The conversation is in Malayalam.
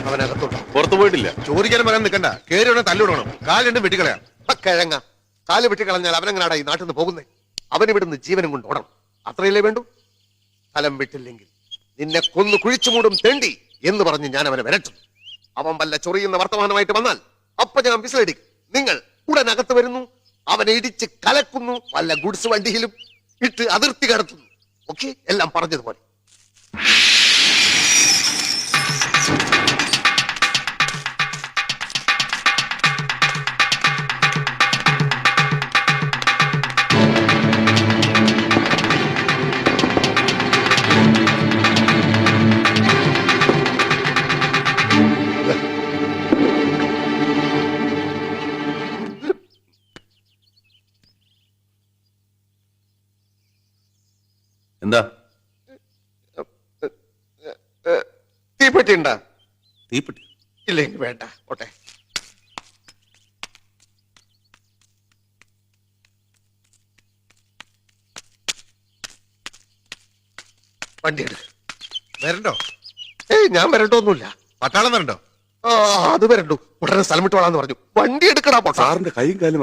അവനകത്തോട്ട് പുറത്തു പോയിട്ടില്ല. ചോദിക്കാനും പറയാൻ നിൽക്കണ്ട. കേറി ഉടനെ തല്ലിടണം. കാല് രണ്ടും വെട്ടിക്കളയാം. കിഴങ്ങ കാല് വെട്ടിക്കളഞ്ഞാൽ അവനെങ്ങനാടാ ഈ നാട്ടിൽ നിന്ന് പോകുന്നേ? അവനിവിടുന്ന് ജീവനും കൊണ്ട് ഓടണം. അത്രയല്ലേ വേണ്ടു? സ്ഥലം വിട്ടില്ലെങ്കിൽ നിന്നെ കൊന്നു കുഴിച്ചു മൂടും തെണ്ടി എന്ന് പറഞ്ഞ് ഞാൻ അവനെ വരട്ടും. അവൻ വല്ല ചൊറിയുന്ന വർത്തമാനമായിട്ട് വന്നാൽ അപ്പൊ ഞാൻ വിസിലടിക്കും. നിങ്ങൾ ഉടനകത്ത് വരുന്നു, അവനെ ഇടിച്ച് കലക്കുന്നു, വല്ല ഗുഡ്സ് വണ്ടിയിലും ഇട്ട് അതിർത്തി കടത്തുന്നു. ഓക്കെ, എല്ലാം പറഞ്ഞതുപോലെ. എന്താ തീപ്പെട്ടി ഉണ്ടാ? തീപ്പെട്ടി ഇല്ലെങ്കിൽ വേണ്ട, ഓട്ടെ. വണ്ടി എടു. വരണ്ടോ? ഏയ്, ഞാൻ വരണ്ടോന്നുമില്ല. പട്ടാളം വരണ്ടോ? അത് വരണ്ടു. ഉടനെ സ്ഥലം വിട്ടോളാന്ന് പറഞ്ഞു. വണ്ടി എടുക്കടാ പൊട്ടാ. സാറിന്റെ കൈയും കാലും